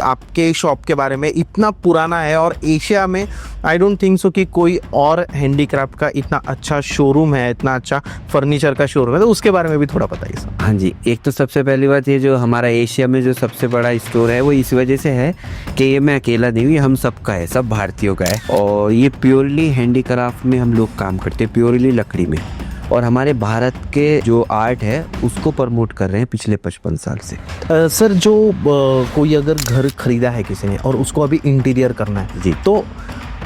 आपके शॉप के बारे में इतना पुराना है और एशिया में आई डोंट थिंक सो कि कोई और हैंडीक्राफ्ट का इतना अच्छा शोरूम है, इतना अच्छा फर्नीचर का शोरूम है, तो उसके बारे में भी थोड़ा बताइए सर। हाँ जी, एक तो सबसे पहली बात ये जो हमारा एशिया में जो सबसे बड़ा स्टोर है वो इस वजह से है कि ये मैं अकेला नहीं हूँ, ये हम सबका है, सब भारतीयों का है। और ये प्योरली हैंडीक्राफ्ट में हम लोग काम करते हैं, प्योरली लकड़ी में। और हमारे भारत के जो आर्ट है उसको प्रमोट कर रहे हैं पिछले 55 साल से। सर जो कोई अगर घर खरीदा है किसी ने और उसको अभी इंटीरियर करना है जी, तो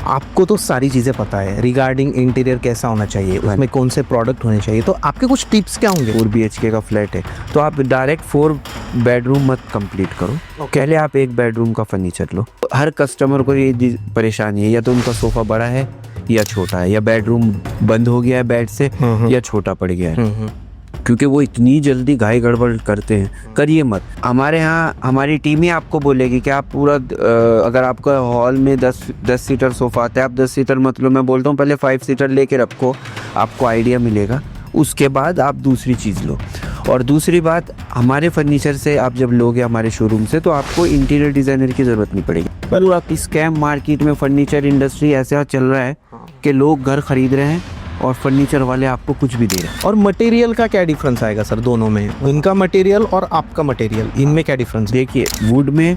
आपको तो सारी चीज़ें पता है रिगार्डिंग इंटीरियर कैसा होना चाहिए, उसमें कौन से प्रोडक्ट होने चाहिए, तो आपके कुछ टिप्स क्या होंगे? 4 BHK का फ्लैट है तो आप डायरेक्ट 4 बेडरूम मत कंप्लीट करो, पहले आप 1 बेडरूम का फर्नीचर लो। हर कस्टमर को ये परेशानी है, या तो उनका सोफा बड़ा है या छोटा है, या बेडरूम बंद हो गया है बेड से, या छोटा पड़ गया है, क्योंकि वो इतनी जल्दी घाई गड़बड़ करते हैं। करिए मत। हमारे यहाँ हमारी टीम ही आपको बोलेगी कि आप पूरा अगर आपका हॉल में 10 सीटर सोफा आता है, आप 10 सीटर मत लो, मैं बोलता हूँ पहले 5 सीटर लेके रखो, आपको आइडिया मिलेगा, उसके बाद आप दूसरी चीज़ लो। और दूसरी बात, हमारे फर्नीचर से आप जब लोगे हमारे शोरूम से तो आपको इंटीरियर डिज़ाइनर की ज़रूरत नहीं पड़ेगी। पर आप स्कैम मार्केट में फर्नीचर इंडस्ट्री ऐसा चल रहा है कि लोग घर खरीद रहे हैं और फर्नीचर वाले आपको कुछ भी दे रहे हैं। और मटेरियल का क्या डिफरेंस आएगा सर दोनों में, इनका मटेरियल और आपका मटेरियल, इनमें क्या डिफरेंस? देखिए, वुड में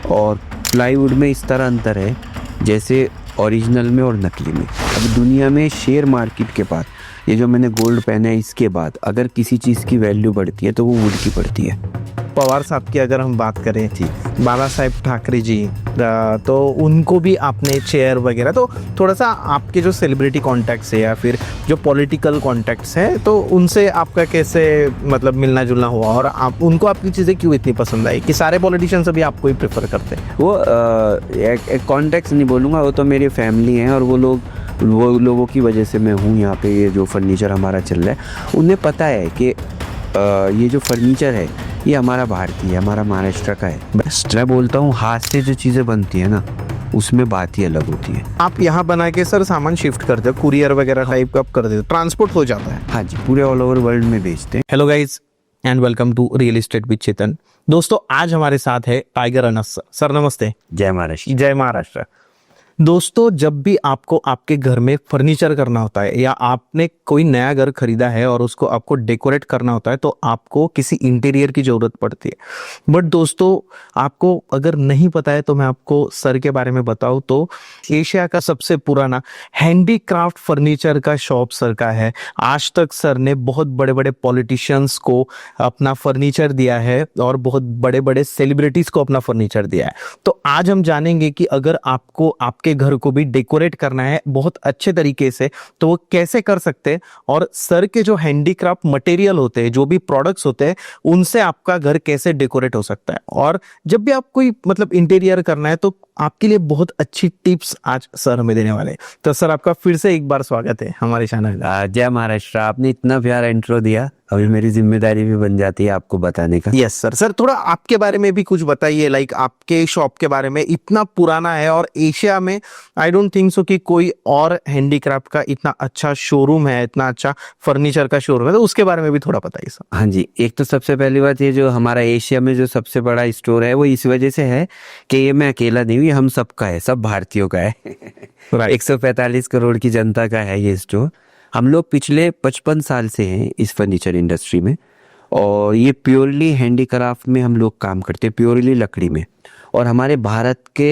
और प्लाईवुड में इस तरह अंतर है जैसे ओरिजिनल में और नकली में। अब दुनिया में शेयर मार्केट के बाद ये जो मैंने गोल्ड पहना है, इसके बाद अगर किसी चीज़ की वैल्यू बढ़ती है तो वो वुड की बढ़ती है। पवार साहब की अगर हम बात करें जी, बाला साहेब ठाकरे जी, तो उनको भी आपने चेयर वगैरह, तो थोड़ा सा आपके जो सेलिब्रिटी कॉन्टैक्ट्स है या फिर जो पॉलिटिकल कॉन्टैक्ट्स हैं तो उनसे आपका कैसे मतलब मिलना जुलना हुआ, और आप उनको आपकी चीज़ें क्यों इतनी पसंद आई कि सारे पॉलिटिशियंस अभी आपको ही प्रेफर करते हैं? वो एक कॉन्टैक्ट्स नहीं बोलूँगा, वो तो मेरी फैमिली है, और वो लोगों की वजह से मैं हूँ यहाँ पे। ये जो फर्नीचर हमारा चल रहा है, उन्हें पता है कि ये जो फर्नीचर है ये हमारा भारतीय है, हमारा महाराष्ट्र का है। बेस्ट मैं बोलता हूँ, हाथ से जो चीज़ें बनती है ना उसमें बात ही अलग होती है। आप यहाँ बना के सर सामान शिफ्ट करते हो, कुरियर वगैरह टाइप का आप कर देते हो, ट्रांसपोर्ट हो जाता है? हाँ जी, पूरे ऑल ओवर वर्ल्ड में बेचते हैं। Hello guys and welcome to real estate with Chetan. दोस्तों आज हमारे साथ है टाइगर अनस सर। सर नमस्ते। जय महाराष्ट्र। जय महाराष्ट्र। दोस्तों जब भी आपको आपके घर में फर्नीचर करना होता है या आपने कोई नया घर खरीदा है और उसको आपको डेकोरेट करना होता है तो आपको किसी इंटीरियर की ज़रूरत पड़ती है। बट दोस्तों आपको अगर नहीं पता है तो मैं आपको सर के बारे में बताऊं तो एशिया का सबसे पुराना हैंडीक्राफ्ट फर्नीचर का शॉप सर का है। आज तक सर ने बहुत बड़े बड़े पॉलिटिशियंस को अपना फर्नीचर दिया है और बहुत बड़े बड़े सेलिब्रिटीज़ को अपना फर्नीचर दिया है। तो आज हम जानेंगे कि अगर आपको आपके घर को भी डेकोरेट करना है बहुत अच्छे तरीके से तो वो कैसे कर सकते हैं, और सर के जो हैंडीक्राफ्ट मटेरियल होते हैं, जो भी प्रोडक्ट्स होते हैं, उनसे आपका घर कैसे डेकोरेट हो सकता है। और जब भी आप कोई मतलब इंटीरियर करना है तो आपके लिए बहुत अच्छी टिप्स आज सर हमें देने वाले हैं। तो सर आपका फिर से एक बार स्वागत है हमारे चैनल में। जय महाराष्ट्र। आपने इतना प्यारा इंट्रो दिया, अभी मेरी जिम्मेदारी भी बन जाती है आपको बताने का। Yes sir. सर थोड़ा आपके बारे में भी कुछ बताइए, लाइक आपके शॉप के बारे में, इतना पुराना है और एशिया में आई डोंट थिंक सो कि कोई और हैंडीक्राफ्ट का इतना अच्छा शोरूम है, इतना अच्छा फर्नीचर का शोरूम है, तो उसके बारे में भी थोड़ा बताइए सर। हाँ जी, एक तो सबसे पहली बात, ये जो हमारा एशिया में जो सबसे बड़ा स्टोर है वो इस वजह से है कि ये मैं अकेला नहीं हूँ, ये हम सबका है, सब भारतीयों का है। 145 करोड़ की जनता का है ये स्टोर। हम लोग पिछले 55 साल से हैं इस फर्नीचर इंडस्ट्री में, और ये प्योरली हैंडीक्राफ्ट में हम लोग काम करते हैं, प्योरली लकड़ी में। और हमारे भारत के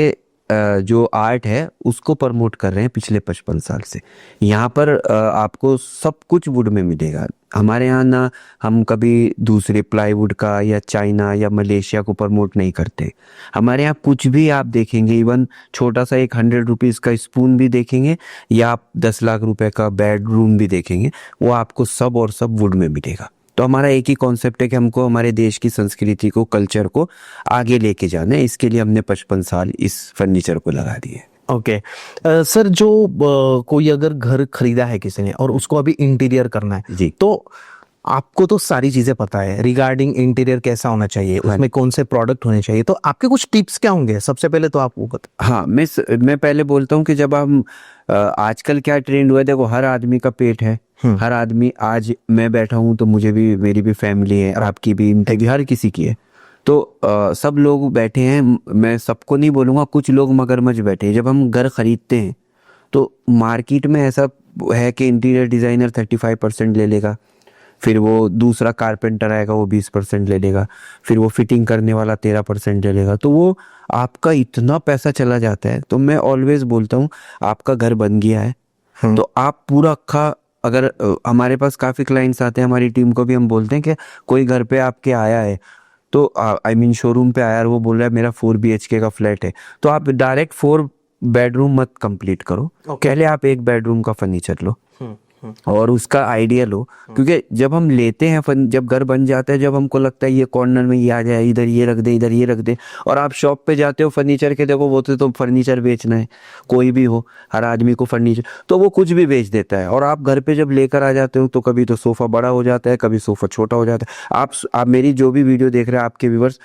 जो आर्ट है उसको प्रमोट कर रहे हैं पिछले 55 साल से। यहाँ पर आपको सब कुछ वुड में मिलेगा। हमारे यहाँ ना हम कभी दूसरे प्लाईवुड का या चाइना या मलेशिया को प्रमोट नहीं करते। हमारे यहाँ कुछ भी आप देखेंगे, इवन छोटा सा एक 100 रुपीज़ का स्पून भी देखेंगे, या आप 10 लाख रुपए का बेडरूम भी देखेंगे, वो आपको सब और सब वुड में मिलेगा। तो हमारा एक ही कॉन्सेप्ट है कि हमको हमारे देश की संस्कृति को, कल्चर को आगे लेके जाना है। इसके लिए हमने 55 साल इस फर्नीचर को लगा दिए। ओके सर जो कोई अगर घर खरीदा है किसी ने और उसको अभी इंटीरियर करना है जी, तो आपको तो सारी चीजें पता है रिगार्डिंग इंटीरियर कैसा होना चाहिए, उसमें कौन से प्रोडक्ट होने चाहिए, तो आपके कुछ टिप्स क्या होंगे? सबसे पहले तो आप वो बता। हाँ, मैं पहले बोलता हूँ कि जब हम आजकल क्या ट्रेंड हुआ है, देखो हर आदमी का पेट है, हर आदमी, आज मैं बैठा हूँ तो मुझे भी, मेरी भी फैमिली है और आपकी भी, हर किसी की है। तो सब लोग बैठे हैं, मैं सबको नहीं बोलूँगा, कुछ लोग मगरमच्छ बैठे हैं। जब हम घर खरीदते हैं तो मार्केट में ऐसा है कि इंटीरियर डिज़ाइनर 35% ले लेगा, फिर वो दूसरा कारपेंटर आएगा वो 20% ले लेगा, फिर वो फिटिंग करने वाला 13% ले लेगा, तो वो आपका इतना पैसा चला जाता है। तो मैं ऑलवेज बोलता हूँ आपका घर बन गया है तो आप पूरा अक्खा, अगर हमारे पास काफ़ी क्लाइंट्स आते हैं, हमारी टीम को भी हम बोलते हैं कि कोई घर पे आपके आया है तो आई मीन शोरूम पे आया और वो बोल रहा है मेरा 4 BHK का फ्लैट है, तो आप डायरेक्ट 4 बेडरूम मत कंप्लीट करो, पहले आप 1 बेडरूम का फर्नीचर लो और उसका आइडिया लो। क्योंकि जब हम लेते हैं जब घर बन जाता है, जब हमको लगता है ये कॉर्नर में ये आ जाए, इधर ये रख दे, इधर ये रख दे, और आप शॉप पे जाते हो फर्नीचर के, देखो वो तो फर्नीचर बेचना है, कोई भी हो, हर आदमी को फर्नीचर, तो वो कुछ भी बेच देता है। और आप घर पे जब लेकर आ जाते हो तो कभी तो सोफ़ा बड़ा हो जाता है, कभी सोफ़ा छोटा हो जाता है। आप मेरी जो भी वीडियो देख रहे हैं, आपके व्यूवर्स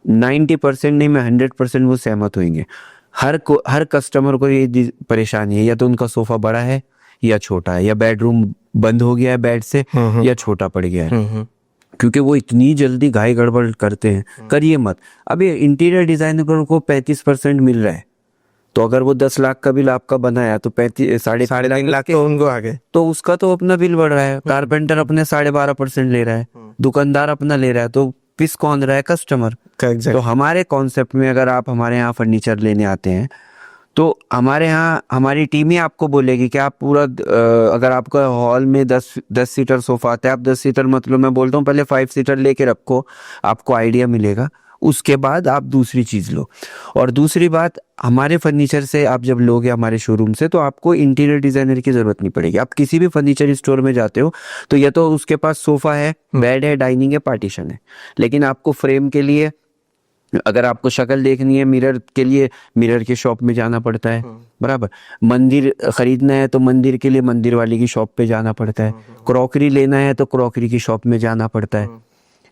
90% नहीं, मैं 100% वो सहमत होंगे। हर कस्टमर को ये परेशानी है, या तो उनका सोफ़ा बड़ा है या छोटा है, या बेडरूम बंद हो गया है बेड से, या छोटा पड़ गया है। क्योंकि वो इतनी जल्दी घाई गड़बड़ करते हैं, करिए मत। अभी इंटीरियर डिजाइनर को 35% मिल रहा है, तो अगर वो 10 लाख का बिल आपका बनाया तो 3.5 लाख तो उनको आगे, तो उसका तो अपना बिल बढ़ रहा है। कारपेंटर अपने 12.5% ले रहा है, दुकानदार अपना ले रहा है, तो पिस कौन रहा है? कस्टमर। तो हमारे कॉन्सेप्ट में अगर आप हमारे यहाँ फर्नीचर लेने आते हैं तो हमारे यहाँ हमारी टीम ही आपको बोलेगी कि आप पूरा अगर आपका हॉल में 10 सीटर सोफा आता है, आप 10 सीटर मतलब मैं बोलता हूँ पहले 5 सीटर लेके रखो, आपको आइडिया मिलेगा, उसके बाद आप दूसरी चीज़ लो। और दूसरी बात, हमारे फर्नीचर से आप जब लोगे हमारे शोरूम से तो आपको इंटीरियर डिज़ाइनर की ज़रूरत नहीं पड़ेगी। आप किसी भी फर्नीचर स्टोर में जाते हो तो या तो उसके पास सोफ़ा है, बेड है, डाइनिंग है, पार्टीशन है, लेकिन आपको फ्रेम के लिए, अगर आपको शक्ल देखनी है मिरर के लिए, मिरर के शॉप में जाना पड़ता है, बराबर। मंदिर खरीदना है तो मंदिर के लिए मंदिर वाले की शॉप पे जाना पड़ता है, क्रॉकरी लेना है तो क्रॉकरी की शॉप में जाना पड़ता है,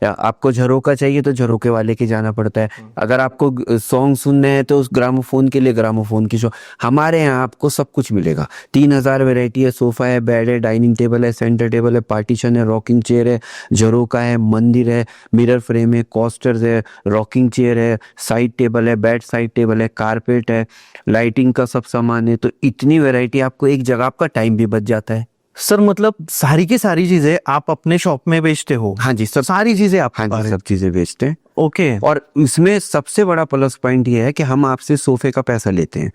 या आपको झरोका चाहिए तो झरोके वाले के जाना पड़ता है, अगर आपको सॉन्ग सुनने हैं तो उस ग्रामोफोन के लिए ग्रामोफोन की शॉप। हमारे यहाँ आपको सब कुछ मिलेगा, 3000 वैरायटी है, सोफ़ा है, बेड है, डाइनिंग टेबल है, सेंटर टेबल है, पार्टीशन है, रॉकिंग चेयर है, झरोका है, मंदिर है, मिरर फ्रेम है, कोस्टर्स है, रॉकिंग चेयर है, साइड टेबल है, बेड साइड टेबल है, कारपेट है, लाइटिंग का सब सामान है। तो इतनी वैरायटी, आपको एक जगह, आपका टाइम भी बच जाता है। सर मतलब सारी की सारी चीजें आप अपने शॉप में बेचते हो? हाँ जी, सब सारी चीजें आप? हाँ जी, सब चीजें बेचते हैं। ओके। और इसमें सबसे बड़ा प्लस पॉइंट ये है कि हम आपसे सोफे का पैसा लेते हैं।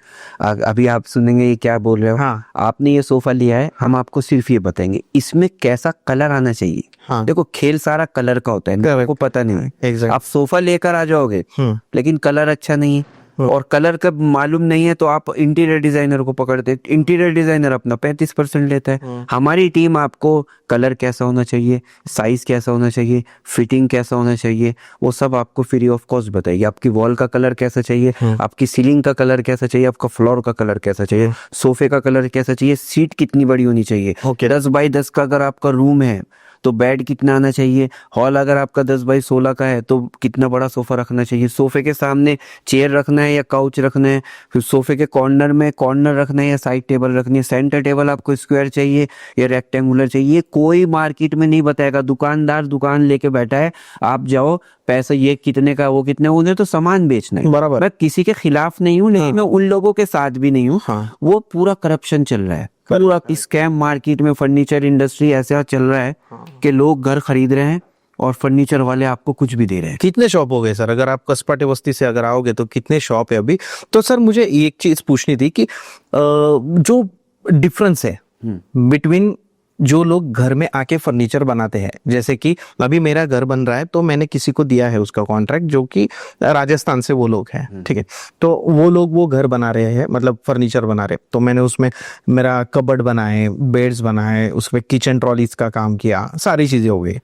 अभी आप सुनेंगे ये क्या बोल रहे हो। हाँ। आपने ये सोफा लिया है, हम आपको सिर्फ ये बताएंगे इसमें कैसा कलर आना चाहिए। हाँ। देखो, खेल सारा कलर का होता है, आपको पता नहीं है। Exactly. आप सोफा लेकर आ जाओगे लेकिन कलर अच्छा नहीं है, और कलर का मालूम नहीं है, तो आप इंटीरियर डिजाइनर को पकड़ते। इंटीरियर डिजाइनर अपना 35% लेता है। हमारी टीम आपको कलर कैसा होना चाहिए, साइज कैसा होना चाहिए, फिटिंग कैसा होना चाहिए, वो सब आपको फ्री ऑफ कॉस्ट बताएगी। आपकी वॉल का कलर कैसा चाहिए, आपकी सीलिंग का कलर कैसा चाहिए, आपका फ्लोर का कलर कैसा चाहिए, सोफे का कलर कैसा चाहिए, सीट कितनी बड़ी होनी चाहिए। 10x10 का अगर आपका रूम है तो बेड कितना आना चाहिए, हॉल अगर आपका 10x16 का है तो कितना बड़ा सोफा रखना चाहिए, सोफे के सामने चेयर रखना है या काउच रखना है, फिर सोफे के कॉर्नर में कॉर्नर रखना है या साइड टेबल रखनी है, सेंटर टेबल आपको स्क्वायर चाहिए या रेक्टेंगुलर चाहिए, कोई मार्केट में नहीं बताएगा। दुकानदार दुकान लेके बैठा है, आप जाओ, पैसा ये कितने का, वो कितने, उन्हें तो सामान बेचना है। बराबर। मैं किसी के खिलाफ नहीं हूँ, लेकिन मैं उन लोगों के साथ भी नहीं हूँ। वो पूरा करप्शन चल रहा है, पूरा स्कैम मार्केट में। फर्नीचर इंडस्ट्री ऐसा चल रहा है कि लोग घर खरीद रहे हैं और फर्नीचर वाले आपको कुछ भी दे रहे हैं। कितने शॉप हो गए सर? अगर आप कसपाटे बस्ती से अगर आओगे तो कितने शॉप है अभी? तो सर मुझे एक चीज पूछनी थी कि जो डिफरेंस है बिटवीन जो लोग घर में आके फर्नीचर बनाते हैं, जैसे कि अभी मेरा घर बन रहा है तो मैंने किसी को दिया है उसका कॉन्ट्रैक्ट, जो कि राजस्थान से वो लोग हैं, ठीक है। तो वो लोग वो घर बना रहे हैं, मतलब फर्नीचर बना रहे, तो मैंने उसमें मेरा कबर्ड बनाए, बेड्स बनाए, उसमें किचन ट्रॉलीज का काम किया, सारी चीजें हो गई।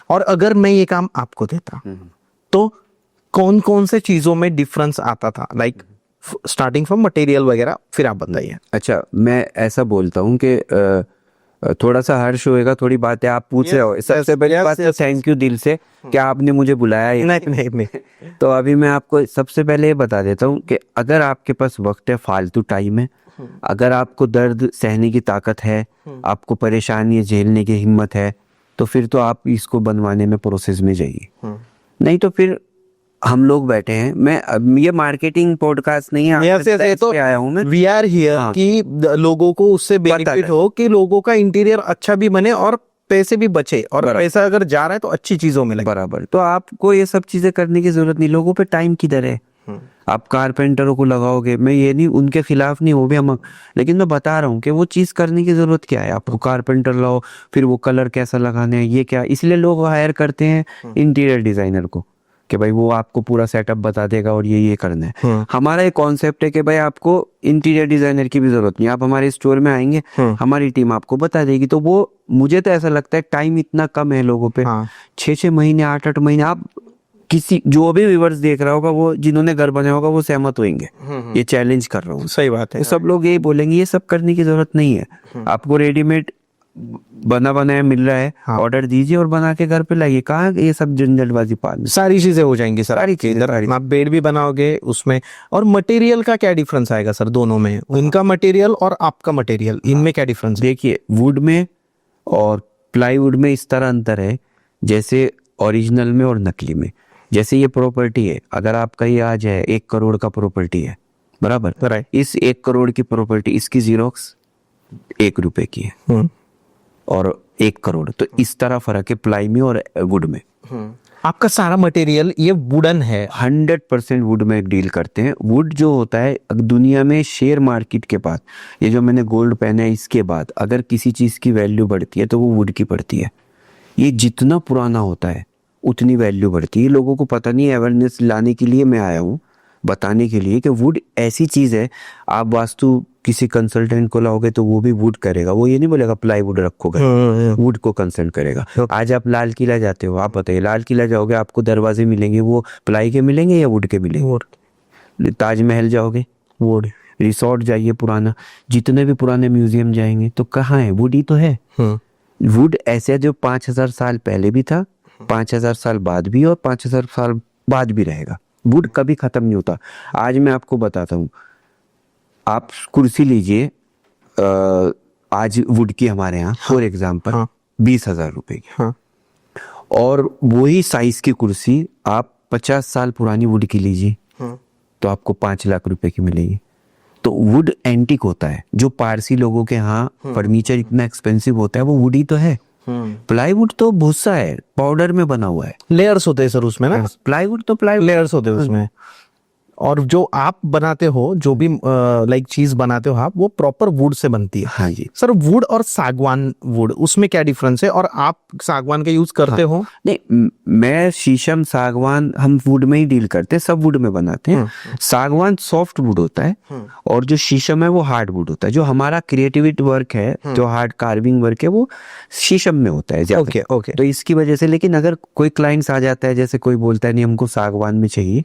और अगर मैं ये काम आपको देता तो कौन कौन से चीजों में डिफरेंस आता था, लाइक स्टार्टिंग फ्रॉम मटेरियल वगैरह, फिर आप बताइए। अच्छा, मैं ऐसा बोलता हूँ कि थोड़ा सा हर्ष होएगा, थोड़ी बातें आप पूछ रहे हो। सबसे पहली बात तो थैंक यू दिल से कि आपने मुझे बुलाया। नहीं। तो अभी मैं आपको सबसे पहले ये बता देता हूँ कि अगर आपके पास वक्त है, फालतू टाइम है, अगर आपको दर्द सहने की ताकत है, आपको परेशानी झेलने की हिम्मत है, तो फिर तो आप इसको बनवाने में प्रोसेस में जाइए। नहीं तो फिर हम लोग बैठे हैं, मैं ये मार्केटिंग पॉडकास्ट नहीं है, यस यस, ये तो आया हूँ मैं। वी आर हियर हाँ। कि लोगों को उससे बेनिफिट रहे। हो कि लोगों का इंटीरियर अच्छा भी बने और पैसे भी बचे, और बराबर। पैसा अगर जा रहा है तो अच्छी चीजों में लगे। बराबर, तो आपको ये सब चीजें करने की जरूरत नहीं, लोगों पे टाइम किधर है। आप कारपेंटरों को लगाओगे, मैं ये नहीं उनके खिलाफ नहीं, वो भी हम, लेकिन मैं बता रहा हूँ कि वो चीज करने की जरूरत क्या है। आपको कारपेंटर लाओ, फिर वो कलर कैसा लगाने हैं ये क्या, इसलिए लोग हायर करते हैं इंटीरियर डिजाइनर को कि भाई वो आपको पूरा सेटअप बता देगा और ये करना है। हमारा एक कॉन्सेप्ट है कि भाई आपको इंटीरियर डिजाइनर की भी जरूरत नहीं, आप हमारे स्टोर में आएंगे, हमारी टीम आपको बता देगी। तो वो मुझे तो ऐसा लगता है टाइम इतना कम है लोगों पे, 6-6 महीने 8-8 महीने, आप किसी जो भी व्यूअर्स देख रहा होगा, वो जिन्होंने घर बनाया होगा वो सहमत होंगे, ये चैलेंज कर रहा हूँ। सही बात है। तो सब लोग यही बोलेंगे ये सब करने की जरूरत नहीं है, आपको रेडीमेड बना बनाया मिल रहा है, ऑर्डर दीजिए और बना के घर पे लाइए। कहाँ ये सब झंझटबाजी पाल, सारी चीजें हो जाएंगी सर, सारी आपके चीजें, इधर सारी आप बेड भी बनाओगे उसमें। और मटेरियल का क्या डिफरेंस आएगा सर दोनों में, इनका मटेरियल और आपका मटेरियल, इनमें क्या डिफरेंस? देखिए, वुड में और प्लाईवुड में इस तरह अंतर है जैसे ओरिजिनल में और नकली में। जैसे ये प्रॉपर्टी है, अगर आपका ये आज है 1 करोड़ का प्रॉपर्टी है, बराबर, राइट, इस 1 करोड़ की प्रॉपर्टी, इसकी जीरोक्स 1 रुपए की है और 1 करोड़, तो इस तरह फर्क है प्लाई में और वुड में। आपका सारा मटेरियल ये वुडन है? 100% वुड में डील करते हैं। वुड जो होता है दुनिया में शेयर मार्केट के बाद, ये जो मैंने गोल्ड पहना है इसके बाद अगर किसी चीज की वैल्यू बढ़ती है तो वो वुड की बढ़ती है। ये जितना पुराना होता है उतनी वैल्यू बढ़ती है। लोगों को पता नहीं, अवेयरनेस लाने के लिए मैं आया हूँ, बताने के लिए कि वुड ऐसी चीज है। आप वास्तु किसी कंसल्टेंट को लाओगे तो वो भी वुड करेगा, वो ये नहीं बोलेगा प्लाईवुड रखोगे, वुड को कंसल्ट करेगा। आज आप लाल किला जाते हो, आप बताइए लाल किला जाओगे आपको दरवाजे मिलेंगे वो प्लाई के मिलेंगे या वुड के मिलेंगे? ताजमहल जाओगे वुड, रिसोर्ट जाइए पुराना, जितने भी पुराने म्यूजियम जाएंगे तो कहाँ है, वुड ही तो है। वुड ऐसे जो 5000 साल पहले भी था, 5000 साल बाद भी और 5000 साल बाद भी रहेगा। वुड कभी खत्म नहीं होता। आज मैं आपको बताता हूँ, आप कुर्सी लीजिए आज वुड की हमारे यहाँ फॉर एग्जाम्पल 20,000 रुपए की, और वही साइज की कुर्सी आप 50 साल पुरानी वुड की लीजिए तो आपको 5 लाख रुपए की मिलेगी। तो वुड एंटीक होता है। जो पारसी लोगों के यहाँ फर्नीचर इतना एक्सपेंसिव होता है वो वुड ही तो है। प्लाईवुड तो भूसा है, पाउडर में बना हुआ है, लेयर्स होते हैं सर उसमें ना, प्लाईवुड तो प्लाईवुड लेयर्स होते हैं उसमें। और जो आप बनाते हो, जो भी लाइक चीज बनाते हो आप, वो प्रॉपर वुड से बनती है। हाँ जी सर, वुड और सागवान वुड, उसमें क्या डिफरेंस है? और आप सागवान का यूज करते हो? नहीं, मैं शीशम सागवान हम वुड में ही डील करते हैं, सब वुड में बनाते हैं। सागवान सॉफ्ट वुड होता है और जो शीशम है वो हार्ड वुड होता है। जो हमारा क्रिएटिविटी वर्क है, जो हार्ड कार्विंग वर्क है, वो शीशम में होता है। Okay okay. तो इसकी वजह से, लेकिन अगर कोई क्लाइंट्स आ जाता है, जैसे कोई बोलता है नहीं हमको सागवान में चाहिए,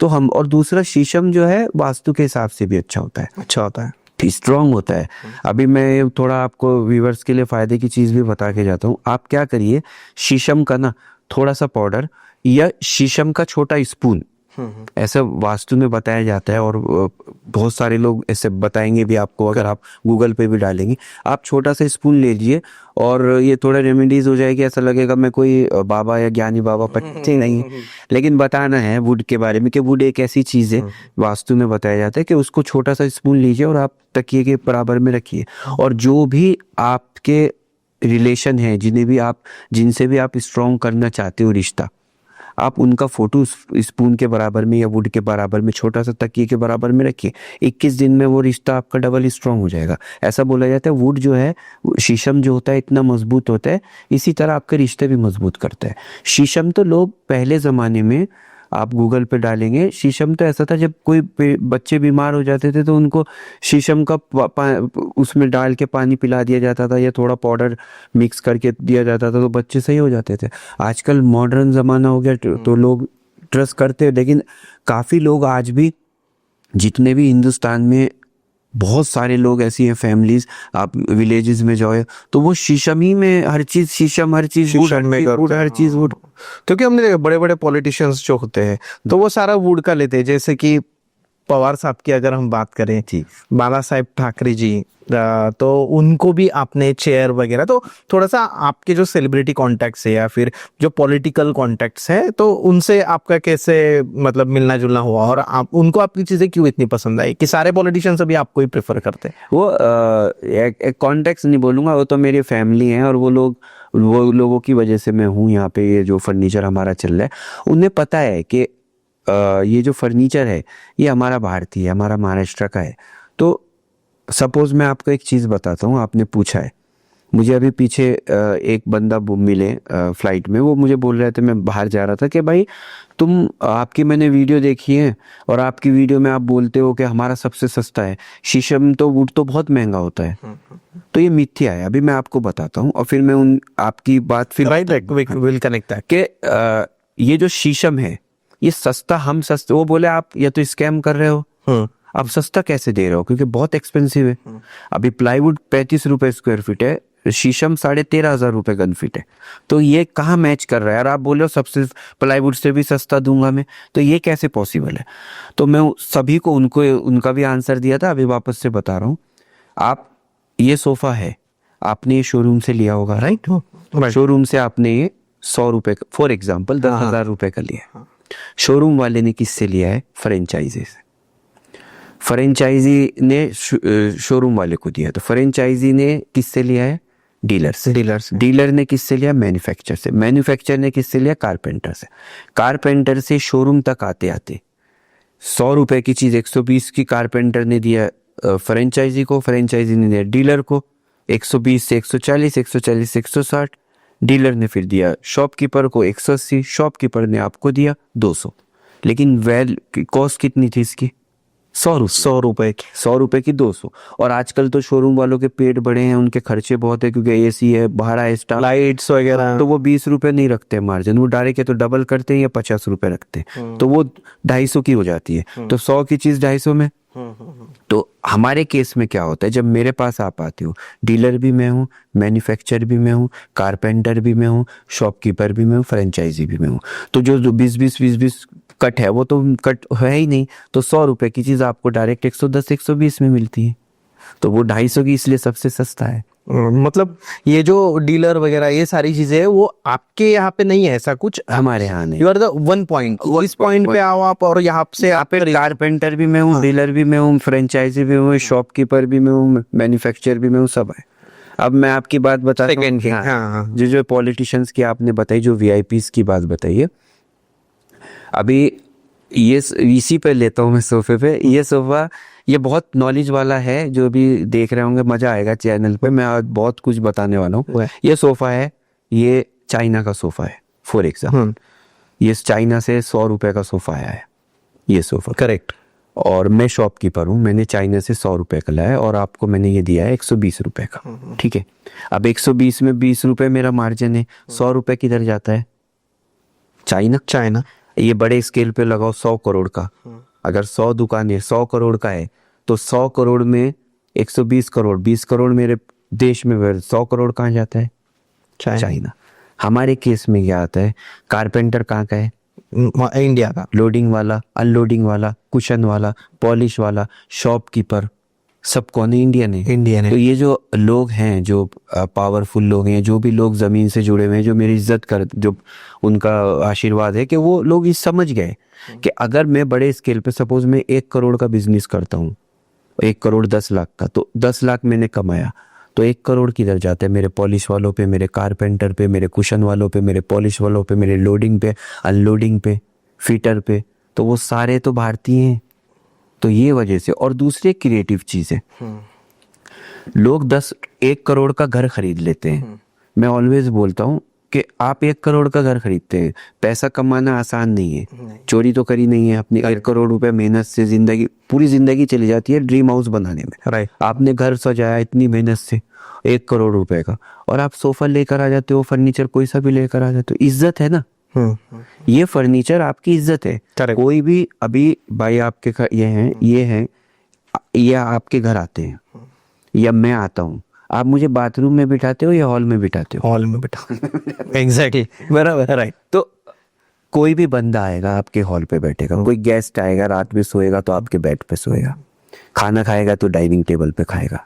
तो हम, और दूसरा शीशम जो है वास्तु के हिसाब से भी अच्छा होता है, अच्छा होता है, स्ट्रॉन्ग होता है। अभी मैं थोड़ा आपको व्यूवर्स के लिए फायदे की चीज भी बता के जाता हूँ। आप क्या करिए, शीशम का ना थोड़ा सा पाउडर या शीशम का छोटा स्पून, ऐसा वास्तु में बताया जाता है और बहुत सारे लोग ऐसे बताएंगे भी आपको, अगर आप गूगल पे भी डालेंगे। आप छोटा सा स्पून ले लीजिए और ये थोड़ा रेमेडीज हो जाएगी। ऐसा लगेगा मैं कोई बाबा या ज्ञानी बाबा पट्टे नहीं, लेकिन बताना है वुड के बारे में कि वुड एक ऐसी चीज है, वास्तु में बताया जाता है कि उसको छोटा सा स्पून लीजिए और आप तकिए के बराबर में रखिए। और जो भी आपके रिलेशन है, जिनसे भी आप स्ट्रॉन्ग करना चाहते हो रिश्ता, आप उनका फोटो स्पून के बराबर में या वुड के बराबर में, छोटा सा तकिए के बराबर में रखिए। 21 दिन में वो रिश्ता आपका डबल स्ट्रांग हो जाएगा। ऐसा बोला जाता है वुड जो है, शीशम जो होता है इतना मजबूत होता है, इसी तरह आपके रिश्ते भी मजबूत करता है। शीशम तो लोग पहले जमाने में, आप गूगल पे डालेंगे, शीशम तो ऐसा था जब कोई बच्चे बीमार हो जाते थे तो उनको शीशम का उसमें डाल के पानी पिला दिया जाता था या थोड़ा पाउडर मिक्स करके दिया जाता था तो बच्चे सही हो जाते थे। आजकल मॉडर्न जमाना हो गया तो लोग ट्रस्ट करते हैं, लेकिन काफ़ी लोग आज भी, जितने भी हिंदुस्तान में बहुत सारे लोग ऐसी हैं फैमिलीज, आप विलेजेस में जाओ तो वो शीशम ही में हर चीज, शीशम हर चीज वुड, हर चीज वुड। क्योंकि हमने देखा बड़े बड़े पॉलिटिशियंस जो होते हैं तो वो सारा वुड का लेते हैं। जैसे कि पवार साहब की अगर हम बात करें, जी। बाला साहेब ठाकरे जी, तो उनको भी आपने चेयर वगैरह, तो थोड़ा सा आपके जो सेलिब्रिटी कॉन्टैक्ट्स है या फिर जो पॉलिटिकल कॉन्टैक्ट्स है, तो उनसे आपका कैसे मतलब मिलना जुलना हुआ, और आप उनको आपकी चीजें क्यों इतनी पसंद आई कि सारे पॉलिटिशियंस अभी आपको ही प्रेफर करते हैं? वो एक कॉन्टेक्स्ट नहीं बोलूँगा, वो तो मेरी फैमिली है, और वो लोगों की वजह से मैं हूँ यहाँ पे। ये जो फर्नीचर हमारा चल रहा है, उन्हें पता है कि ये जो फर्नीचर है ये हमारा भारतीय है, हमारा महाराष्ट्र का है। तो सपोज मैं आपको एक चीज़ बताता हूँ, आपने पूछा है, मुझे अभी पीछे एक बंदा मिले फ्लाइट में, वो मुझे बोल रहे थे, मैं बाहर जा रहा था, कि भाई आपकी मैंने वीडियो देखी है, और आपकी वीडियो में आप बोलते हो कि हमारा सबसे सस्ता है, शीशम तो वुड तो बहुत महंगा होता है। तो ये मिथ्या है, अभी मैं आपको बताता हूँ, और फिर मैं आपकी बात फिर राइट, विल कनेक्ट दैट। कि ये जो शीशम है ये सस्ता, हम सस्ता, वो बोले आप या तो स्कैम कर रहे हो, आप सस्ता कैसे दे रहे हो, क्योंकि बहुत एक्सपेंसिव है। अभी प्लाईवुड 35 रुपए स्क्वायर फीट है, शीशम 13,500 रुपए गन फीट है। तो ये कहाँ मैच कर रहा है? और आप बोलो सबसे प्लाईवुड से भी सस्ता दूंगा मैं, तो ये कैसे पॉसिबल है? तो मैं सभी को उनका भी आंसर दिया था, अभी वापस से बता रहा हूँ। आप, ये सोफा है, आपने ये शोरूम से लिया होगा, राइट? शोरूम से आपने ये 100 रुपए, फॉर एग्जाम्पल 10,000 रुपए का लिया। शोरूम वाले ने किससे लिया है? फ्रेंचाइजी से। फ्रेंचाइजी ने शोरूम वाले को दिया, तो फ्रेंचाइजी ने किससे लिया है? डीलर से। डीलर ने किससे लिया? मैन्युफैक्चर से। मैन्युफैक्चर ने किससे लिया? कारपेंटर से। कारपेंटर से शोरूम तक आते आते 100 रुपए की चीज 120 की कारपेंटर ने दिया फ्रेंचाइजी को, फ्रेंचाइजी ने दिया डीलर को 120 से 140, 140 से 160, डीलर ने फिर दिया शॉपकीपर को 180, शॉपकीपर ने आपको दिया 200। लेकिन कॉस्ट कितनी थी इसकी? 100 रुपए की। 100 रुपए की 200। और आजकल तो शोरूम वालों के पेट बड़े हैं, उनके खर्चे बहुत है, क्योंकि एसी है, भाड़ा है, स्टाफ, लाइट्स वगैरह, तो वो 20 रुपए नहीं रखते मार्जिन, वो डायरेक्ट या तो डबल करते हैं या 50 रुपए रखते हैं, तो वो 250 की हो जाती है। तो 100 की चीज 250 में। तो हमारे केस में क्या होता है, जब मेरे पास आप आते हो, डीलर भी मैं हूँ, मैन्युफैक्चर भी मैं हूँ, कारपेंटर भी मैं हूँ, शॉपकीपर भी मैं हूँ, फ्रेंचाइजी भी मैं हूँ। तो जो 20-20 कट है, वो तो कट है ही नहीं। तो 100 रुपए की चीज आपको डायरेक्ट 110-120 में मिलती है। तो वो 250 की इसलिए सबसे सस्ता है। मतलब ये जो डीलर वगैरह ये सारी चीजें है, वो आपके यहाँ पे नहीं है ऐसा कुछ? हमारे यहाँ नहीं। You are the one point, इस पॉइंट पे आओ आप, और यहाँ से आप कारपेंटर भी मैं हूँ, डीलर भी मैं हूँ, फ्रेंचाइजी भी हूँ, शॉपकीपर भी मैं हूँ, मैन्युफैक्चरर भी मैं हूँ, सब है। अब मैं आपकी बात बताता हूँ। हाँ, जो पॉलिटिशियंस की आपने बताई, जो वीआईपीज की बात बताइए, अभी ये इसी पे लेता हूँ मैं सोफे पे। ये सोफा ये बहुत नॉलेज वाला है, जो भी देख रहे होंगे मजा आएगा चैनल पे, मैं आज बहुत कुछ बताने वाला हूँ। ये सोफा है, ये चाइना का सोफा है, फॉर एग्जाम्पल। ये चाइना से 100 रुपए का सोफा आया है, ये सोफा। करेक्ट। और मैं शॉपकीपर हूँ, मैंने चाइना से 100 रुपए का लाया, और आपको मैंने ये दिया है 120 रुपए का, ठीक है? अब 120 में 20 रुपए मेरा मार्जिन है, 100 रुपए किधर जाता है? चाइना। ये बड़े स्केल पे लगाओ 100 करोड़ का, अगर 100 दुकानें 100 करोड़ का है, तो 100 करोड़ में 120 करोड़, 20 करोड़ मेरे देश में, 100 करोड़ कहाँ जाता है? चाइना। हमारे केस में क्या आता है? कारपेंटर कहाँ का है? इंडिया का। लोडिंग वाला, अनलोडिंग वाला, कुशन वाला, पॉलिश वाला, शॉपकीपर, सब कौन है? इंडियन है। तो ये जो लोग हैं, जो पावरफुल लोग हैं, जो भी लोग जमीन से जुड़े हुए हैं, जो मेरी इज्जत कर, जो उनका आशीर्वाद है, कि वो लोग ये समझ गए कि अगर मैं बड़े स्केल पे, सपोज मैं 1 करोड़ का बिजनेस करता हूँ, 1 करोड़ 10 लाख का, तो 10 लाख मैंने कमाया, तो 1 करोड़ किधर जाता है? मेरे पॉलिश वालों पे, मेरे कारपेंटर पे, मेरे कुशन वालों पे, मेरे पॉलिश वालों पे, मेरे लोडिंग पे, अनलोडिंग पे, फिटर पे। तो वो सारे तो भारतीय हैं। तो ये वजह से। और दूसरी क्रिएटिव चीज है, लोग 1 करोड़ का घर खरीद लेते हैं। मैं ऑलवेज बोलता हूँ कि आप 1 करोड़ का घर खरीदते हैं, पैसा कमाना आसान नहीं है, चोरी तो करी नहीं है अपनी। 1 करोड़ रुपए मेहनत से पूरी जिंदगी चली जाती है ड्रीम हाउस बनाने में, राइट? आपने घर सजाया इतनी मेहनत से 1 करोड़ रुपए का, और आप सोफा लेकर आ जाते हो, फर्नीचर कोई सा भी लेकर आ जाते हो, इज्जत है ना? ये फर्नीचर आपकी इज्जत है। कोई भी अभी भाई आपके ये हैं, ये आपके घर आते हैं, या मैं आता हूँ, आप मुझे बाथरूम में बिठाते हो या हॉल में बिठाते हो? हॉल में बिठा। एग्जैक्टली, बराबर, राइट। तो कोई भी बंदा आएगा आपके हॉल पे बैठेगा, कोई गेस्ट आएगा रात में सोएगा तो आपके बेड पे सोएगा, खाना खाएगा तो डाइनिंग टेबल पे खाएगा,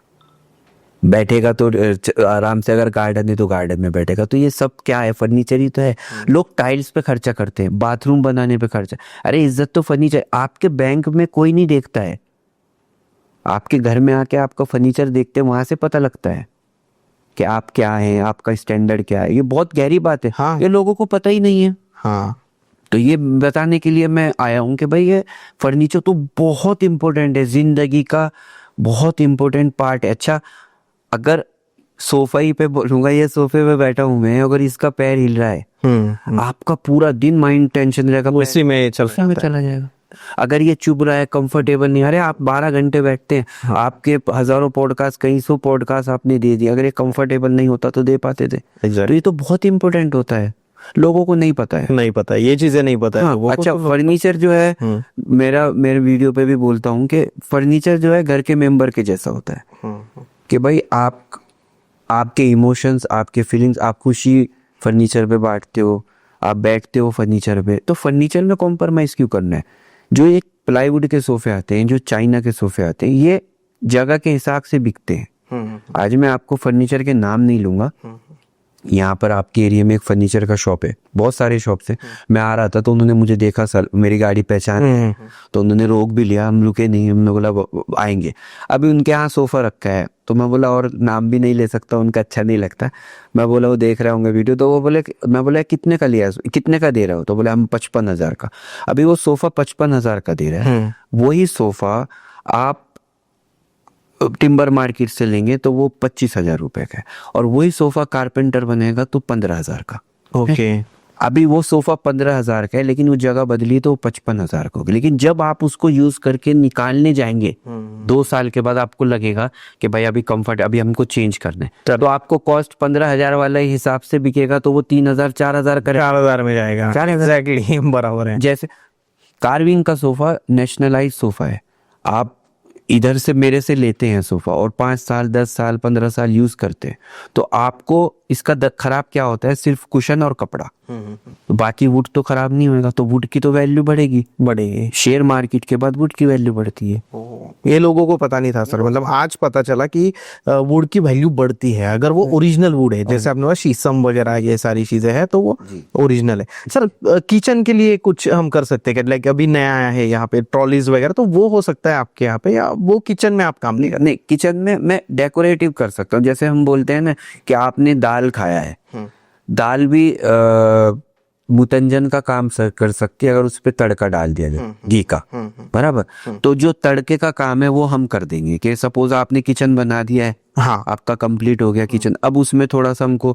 बैठेगा तो आराम से, अगर गार्डन है तो गार्डन में बैठेगा। तो ये सब क्या है, फर्नीचर ही तो है। लोग टाइल्स पे खर्चा करते हैं, बाथरूम बनाने पे खर्चा, अरे इज्जत तो फर्नीचर। आपके बैंक में कोई नहीं देखता है, आपके घर में आके आपका फर्नीचर देखते हैं, वहां से पता लगता है कि आप क्या हैं, आपका स्टैंडर्ड क्या है। ये बहुत गहरी बात है। हाँ। ये लोगों को पता ही नहीं है। हाँ, तो ये बताने के लिए मैं आया हूँ कि भाई ये फर्नीचर तो बहुत इंपॉर्टेंट है, जिंदगी का बहुत इंपॉर्टेंट पार्ट है। अच्छा, अगर सोफा ही पे बोलूंगा, ये सोफे पे बैठा हूं मैं, अगर इसका पैर हिल रहा है, आपका पूरा दिन माइंड टेंशन रहेगा, उसी में चला जाएगा। अगर ये चुभ रहा है, कंफर्टेबल नहीं, अरे आप 12 घंटे बैठते हैं, आपके हजारों पॉडकास्ट, कई सौ पॉडकास्ट आपने दे दिए, अगर ये कंफर्टेबल नहीं होता तो दे पाते थे। तो ये तो बहुत इंपॉर्टेंट होता है, लोगों को नहीं पता है। नहीं पता, ये चीजें नहीं पता है हाँ, लोगों को। अच्छा, फर्नीचर जो है, मेरे वीडियो पे भी बोलता हूँ कि फर्नीचर जो है घर के मेंबर के जैसा होता है। कि भाई आपके इमोशंस, आपके फीलिंग्स, आप खुशी फर्नीचर पे बांटते हो, आप बैठते हो फर्नीचर पे, तो फर्नीचर में कॉम्प्रोमाइज क्यों करना है? जो एक प्लाईवुड के सोफे आते हैं, जो चाइना के सोफे आते हैं, ये जगह के हिसाब से बिकते हैं। आज मैं आपको फर्नीचर के नाम नहीं लूंगा। यहाँ पर आपके एरिया में एक फर्नीचर का शॉप है, बहुत सारे शॉप्स हैं। मैं आ रहा था तो उन्होंने मुझे देखा, सर मेरी गाड़ी पहचान, तो उन्होंने रोक भी लिया, हम रुके नहीं, हमने बोला आएंगे। अभी उनके यहाँ सोफा रखा है, तो मैं बोला और नाम भी नहीं ले सकता, उनका अच्छा नहीं लगता। मैं बोला वो देख रहे होंगे वीडियो, तो वो बोले, मैं बोला कितने का लिया, कितने का दे रहे हो? तो बोले हम 55,000 का। अभी वो सोफा 55,000 का दे रहा है। वही सोफा आप टिम्बर मार्केट से लेंगे तो वो 25,000 रुपए का है, और वही सोफा कारपेंटर बनेगा तो 15,000 का। ओके। अभी वो सोफा 15,000 का है, लेकिन वो जगह बदली तो 55,000 का होगा। लेकिन जब आप उसको यूज करके निकालने जाएंगे 2 साल के बाद, आपको लगेगा कि भाई अभी कंफर्ट, अभी हमको चेंज करना है, तो आपको कॉस्ट 15,000 वाला हिसाब से बिकेगा, तो वो 3,000 4,000 करे, 4,000 में जाएगा। 4,000 एग्जैक्टली बराबर है। जैसे कार्विंग का सोफा नेशनलाइज सोफा है, आप इधर से मेरे से लेते हैं सोफा और 5 साल 10 साल 15 साल यूज करते हैं, तो आपको इसका खराब क्या होता है? सिर्फ कुशन और कपड़ा, तो बाकी वुड तो खराब नहीं होएगा। तो वुड की तो वैल्यू बढ़ेगी। शेयर मार्केट के बाद वुड की वैल्यू बढ़ती है। ये लोगों को पता नहीं था सर, मतलब आज पता चला कि वुड की वैल्यू बढ़ती है अगर वो ओरिजिनल वुड है। जैसे आपने बोला शीशम वगैरह ये सारी चीजें हैं, तो वो ओरिजिनल है। सर किचन के लिए कुछ हम कर सकते हैं, लाइक अभी नया आया है यहाँ पे ट्रॉलीज वगैरह, तो वो हो सकता है आपके यहाँ पे, या वो किचन में आप काम नहीं करते? नहीं, किचन में मैं डेकोरेटिव कर सकता हूँ। जैसे हम बोलते हैं ना कि आपने दाल खाया है, दाल भी मुतंजन का काम कर सकती है अगर उस पर तड़का डाल दिया जाए घी का, बराबर। तो जो तड़के का काम है वो हम कर देंगे। कि सपोज आपने किचन बना दिया है, हाँ, आपका कंप्लीट हो गया किचन, अब उसमें थोड़ा सा हमको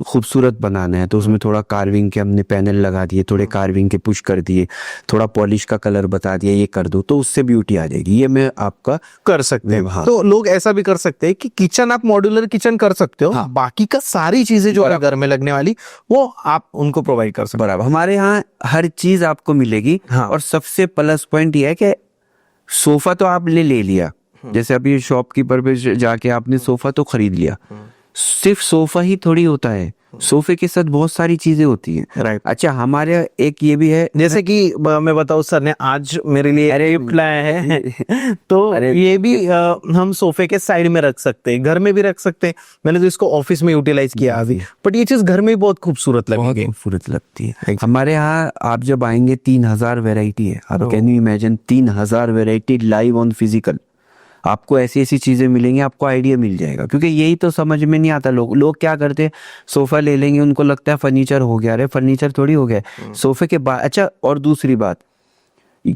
खूबसूरत बनाना है, तो उसमें थोड़ा कार्विंग के हमने पैनल लगा दिए, थोड़े कार्विंग के पुश कर दिए, थोड़ा पॉलिश का कलर बता दिया, ये कर दो, तो उससे ब्यूटी आ जाएगी। ये मैं आपका कर सकते हैं। हाँ। तो लोग ऐसा भी कर सकते हैं कि किचन आप मॉड्यूलर किचन कर सकते हो, हाँ। बाकी का सारी चीजें जो है घर में लगने वाली, वो आप उनको प्रोवाइड कर सकते बराबर। हमारे यहाँ हर चीज आपको मिलेगी। हाँ। और सबसे प्लस पॉइंट ये है कि सोफा तो आपने ले लिया, जैसे अभी शॉपकीपर पे जाके आपने सोफा तो खरीद लिया, सिर्फ सोफा ही थोड़ी होता है, सोफे के साथ बहुत सारी चीजें होती हैं। राइट। अच्छा, हमारे एक ये भी है, जैसे कि मैं बताऊं, सर ने आज मेरे लिए गिफ्ट लाया है तो ये भी हम सोफे के साइड में रख सकते हैं, घर में भी रख सकते हैं। मैंने तो इसको ऑफिस में यूटिलाइज किया अभी, बट ये चीज घर में भी बहुत खूबसूरत लगेगी। खूबसूरत लगती है। हमारे यहाँ आप जब आएंगे 3,000 वेराइटी है। आप can you imagine 3,000 variety live on physical. आपको ऐसी ऐसी चीजें मिलेंगी, आपको आइडिया मिल जाएगा। क्योंकि यही तो समझ में नहीं आता, लोग क्या करते हैं, सोफा ले लेंगे, उनको लगता है फर्नीचर हो गया। अरे फर्नीचर थोड़ी हो गया सोफे के बाद। अच्छा, और दूसरी बात,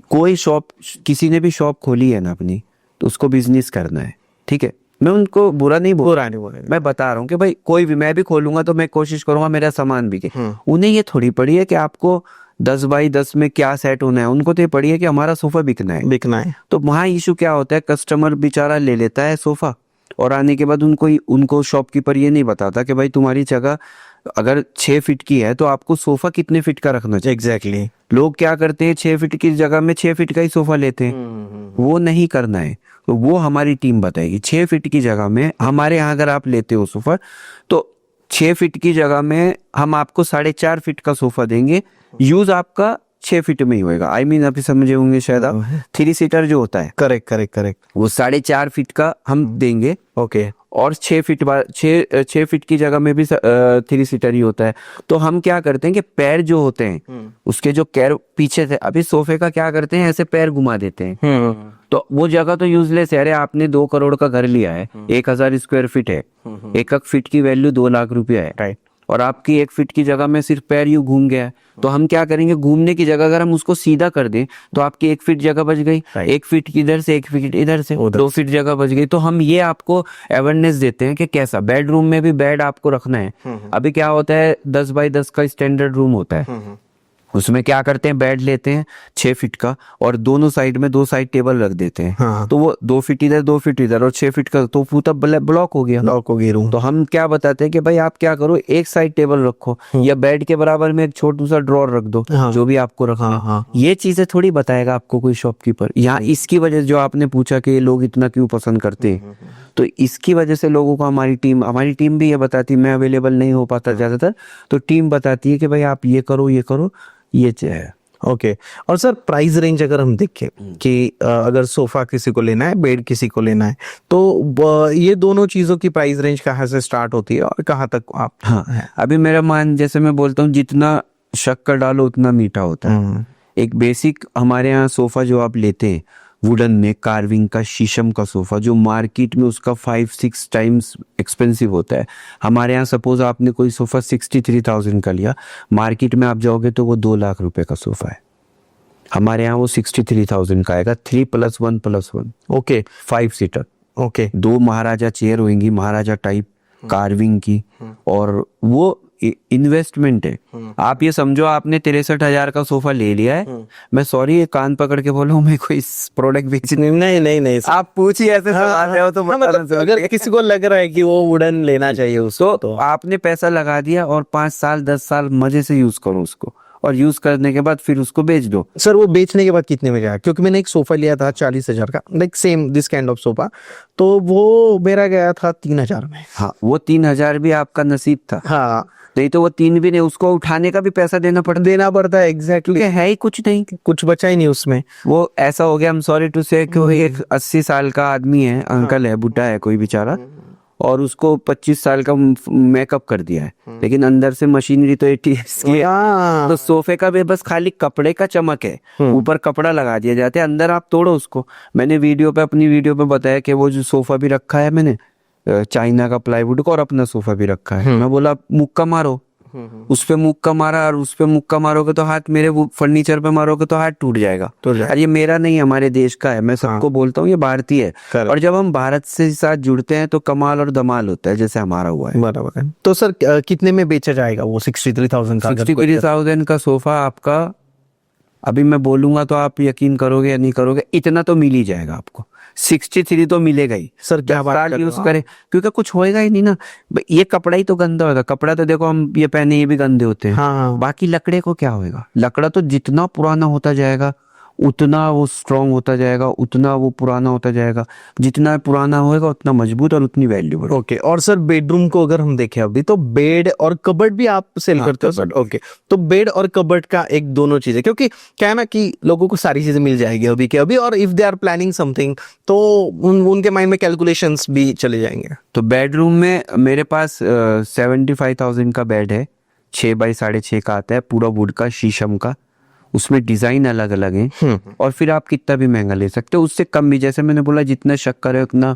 कोई शॉप, किसी ने भी शॉप खोली है ना अपनी, तो उसको बिजनेस करना है, ठीक है, मैं उनको बुरा नहीं बोल रहा, मैं बता रहा हूँ कि भाई कोई भी, मैं भी खोलूंगा तो मैं कोशिश करूंगा मेरा सामान बिके। उन्हें ये थोड़ी पड़ी है कि आपको 10 बाई 10 में क्या सेट होना है, उनको तो ये पड़ी है कि हमारा सोफा बिकना है। तो वहाँ इशू क्या होता है, कस्टमर बेचारा ले लेता है सोफा, और आने के बाद उनको शॉपकीपर ये नहीं बताता कि भाई तुम्हारी जगह अगर 6 फीट की है तो आपको सोफा कितने फीट का रखना चाहिए। एग्जैक्टली। लोग क्या करते हैं, 6 फीट की जगह में 6 फीट का ही सोफा लेते हैं। वो नहीं करना है, तो वो हमारी टीम बताएगी। 6 फीट की जगह में हमारे यहाँ अगर आप लेते हो सोफा, तो 6 फीट की जगह में हम आपको 4.5 फीट का सोफा देंगे, यूज आपका 6 फीट में ही होएगा। आई मीन अभी समझे होंगे शायद आप, 3 सीटर जो होता है करेक्ट करेक्ट करेक्ट। वो 4.5 फीट का हम देंगे, ओके। और 6 फीट की जगह में भी 3 सीटर ही होता है। तो हम क्या करते हैं कि पैर जो होते हैं उसके जो पैर पीछे से, अभी सोफे का क्या करते हैं, ऐसे पैर घुमा देते हैं, तो वो जगह तो यूजलेस है। अरे आपने 2 करोड़ का घर लिया है, 1,000 स्क्वायर फीट है, एक फीट की वैल्यू 2 लाख रुपया है, राइट। और आपकी 1 फीट की जगह में सिर्फ पैर यूं घूम गया है, तो हम क्या करेंगे, घूमने की जगह अगर हम उसको सीधा कर दें तो आपकी 1 फीट जगह बच गई, Right. 1 फीट इधर से 1 फीट इधर से, 2 फीट जगह बच गई। तो हम ये आपको अवेयरनेस देते हैं कि कैसा बेडरूम में भी बेड आपको रखना है। अभी क्या होता है, 10 बाई 10 का स्टैंडर्ड रूम होता है, उसमें क्या करते हैं, बेड लेते हैं 6 फीट का, और दोनों साइड में 2 साइड टेबल रख देते हैं। हाँ। तो वो 2 फीट इधर 2 फीट इधर और 6 फीट का, तो पूरा ब्लॉक हो गया। लॉक हो गई रूम। तो हम क्या बताते हैं कि भाई आप क्या करो, एक साइड टेबल रखो, या बेड के बराबर में एक छोटा सा ड्रॉर रख दो, हाँ। जो भी आपको रखना है। हाँ। ये चीजें थोड़ी बताएगा आपको कोई शॉपकीपर। यहाँ इसकी वजह से जो आपने पूछा कि ये लोग इतना क्यों पसंद करते हैं, तो इसकी वजह से लोगों को हमारी टीम भी ये बताती है, मैं अवेलेबल नहीं हो पाता ज्यादातर, तो टीम बताती है कि भाई आप ये करो ये करो, ये है। ओके। और सर प्राइस रेंज अगर हम देखें कि अगर सोफा किसी को लेना है, बेड किसी को लेना है, तो ये दोनों चीजों की प्राइस रेंज कहाँ से स्टार्ट होती है और कहाँ तक आप? हाँ, अभी मेरा मान, जैसे मैं बोलता हूँ, जितना शक्कर डालो उतना मीठा होता है। एक बेसिक हमारे यहाँ सोफा जो आप लेते हैं वुडन में, कार्विंग का, शीशम का सोफा, जो मार्केट में उसका 5-6 टाइम्स एक्सपेंसिव होता है, हमारे यहाँ सपोज आपने कोई सोफा 63,000 का लिया, मार्केट में आप जाओगे तो वो 2 लाख रुपए का सोफा है, हमारे यहाँ वो 63,000 का आएगा, 3+1+1। ओके। 5 सीटर। ओके। 2 महाराजा चेयर होंगी, महाराजा टाइप कार्विंग की, और वो इन्वेस्टमेंट है। आप ये समझो आपने 63,000 का सोफा ले लिया है, मैं सॉरी ये कान पकड़ के बोल रहा हूँ, मैं कोई प्रोडक्ट बेचने, नहीं आप पूछिए ऐसे सवाल रहे हो तो मतलब अगर किसी को लग रहा है कि वो वुडन लेना चाहिए उसको, तो आपने पैसा लगा दिया, और 5 साल 10 साल मजे से यूज करो उसको, और यूज करने के बाद फिर उसको बेच दो। सर वो बेचने के बाद कितने में गया? क्योंकि मैंने एक सोफा लिया था 40,000 का, like same this kind of sofa, तो वो मेरा गया था 3,000 में। हाँ, वो 3,000 भी आपका नसीब था। हाँ, नहीं तो वो 3 भी नहीं, उसको उठाने का भी पैसा देना पड़ता है। एग्जैक्टली। है ही कुछ नहीं, कुछ बचा ही नहीं उसमें। वो ऐसा हो गया, हम सॉरी टू से, कि वो एक 80 साल का आदमी है, अंकल है, बुढ़ा है कोई बेचारा, और उसको 25 साल का मेकअप कर दिया है, लेकिन अंदर से मशीनरी तो 80 की है। तो सोफे का भी बस खाली कपड़े का चमक है, ऊपर कपड़ा लगा दिया जाता है, अंदर आप तोड़ो उसको। मैंने अपनी वीडियो पे बताया कि वो जो सोफा भी रखा है मैंने चाइना का प्लाईवुड का, और अपना सोफा भी रखा है, मैं बोला मुक्का मारो, उस पे मुक्का मारा, और उस पे मुक्का मारोगे तो हाथ, मेरे फर्नीचर पे मारोगे तो हाथ टूट जाएगा। और ये मेरा नहीं, हमारे देश का है, मैं सबको बोलता हूँ ये भारतीय है, और जब हम भारत से साथ जुड़ते हैं तो कमाल और धमाल होता है, जैसे हमारा हुआ है। बराबर है। तो सर कितने में बेचा जाएगा वो 63,000 का? 63,000 का सोफा आपका, अभी मैं बोलूंगा तो आप यकीन करोगे या नहीं करोगे, इतना तो मिल ही जाएगा आपको, 63 तो मिलेगा ही। सर क्या बात कर यूज करें, क्योंकि कुछ होएगा ही नहीं ना, ये कपड़ा ही तो गंदा होगा, कपड़ा तो देखो हम ये पहने ये भी गंदे होते हैं। हाँ। बाकी लकड़े को क्या होएगा, लकड़ा तो जितना पुराना होता जाएगा उतना वो स्ट्रांग होता जाएगा, उतना वो पुराना होता जाएगा, जितना पुराना होएगा उतना मजबूत और उतनी वैल्यू बढ़ेगी। ओके। और सर बेडरूम को अगर हम देखें अभी, तो बेड और कबर्ड भी आप सेल करते हो सर? ओके। तो बेड और कबर्ड का एक दोनों चीजें, क्योंकि क्या है ना कि लोगों को सारी चीजें मिल जाएगी अभी के अभी, और if they are planning something तो उनके माइंड में कैलकुलेशंस भी चले जाएंगे। तो बेडरूम में मेरे पास 75,000 का बेड है, 6 बाई 6.5 का आता है, पूरा वुड का, शीशम का, उसमें डिजाइन अलग अलग है, और फिर आप कितना भी महंगा ले सकते हो, उससे कम भी, जैसे मैंने बोला जितना शक्कर है उतना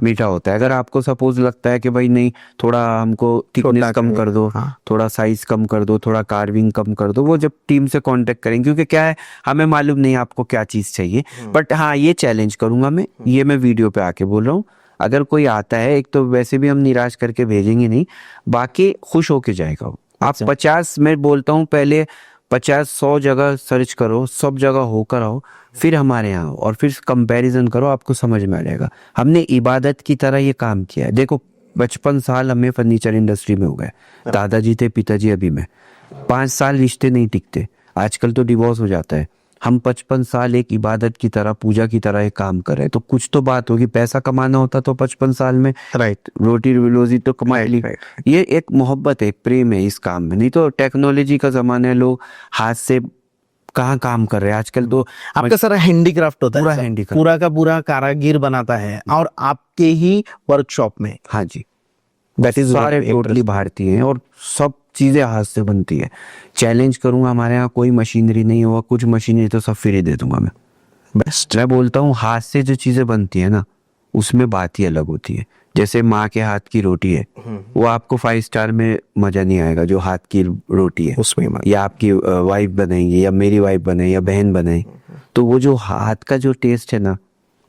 मीठा होता है। अगर आपको सपोज लगता है कि भाई नहीं, थोड़ा हमको थिकनेस कम कर दो, थोड़ा साइज कम कर दो, थोड़ा कार्विंग कम कर दो, वो जब टीम से कांटेक्ट करेंगे, क्योंकि क्या है हमें मालूम नहीं आपको क्या चीज चाहिए, बट हाँ ये चैलेंज करूंगा मैं, ये मैं वीडियो पे आके बोल रहा हूँ, अगर कोई आता है, एक तो वैसे भी हम निराश करके भेजेंगे नहीं, बाकी खुश होके जाएगा। आप 50, मैं बोलता हूँ पहले 50-100 जगह सर्च करो, सब जगह होकर आओ, फिर हमारे यहाँ आओ, और फिर कंपैरिजन करो, आपको समझ में आ जाएगा। हमने इबादत की तरह ये काम किया है। देखो 55 साल हमें फर्नीचर इंडस्ट्री में हो गए, दादाजी थे, पिताजी अभी में, 5 साल रिश्ते नहीं टिकते, आजकल तो डिवोर्स हो जाता है। हम 55 साल एक इबादत की तरह, पूजा की तरह एक काम कर रहे हैं, तो कुछ तो बात होगी। पैसा कमाना होता तो 55 साल में राइट रोटी रोजी तो कमा ली। राइट। ये एक मोहब्बत है, प्रेम है इस काम में। नहीं तो टेक्नोलॉजी का जमाना है, लोग हाथ से कहाँ काम कर रहे हैं आजकल तो। आपका सारा हैंडीक्राफ्ट होता पूरा है, handicraft। पूरा का पूरा कारागिर बनाता है और आपके ही वर्कशॉप में। हाँ जी, दैट इज सारे टोटली भारतीय हैं और सब चीजें हाथ से बनती है। चैलेंज करूंगा, हमारे यहाँ कोई मशीनरी नहीं होगा, कुछ मशीनरी तो सब फ्री दे दूंगा मैं। बेस्ट। मैं बोलता हूँ हाथ से जो चीजें बनती है ना, उसमें बात ही अलग होती है। जैसे माँ के हाथ की रोटी है, वो आपको 5 स्टार में मजा नहीं आएगा जो हाथ की रोटी है, उसमें या आपकी वाइफ बनाएंगी या मेरी वाइफ बनाए या बहन बनाए, तो वो जो हाथ का जो टेस्ट है ना,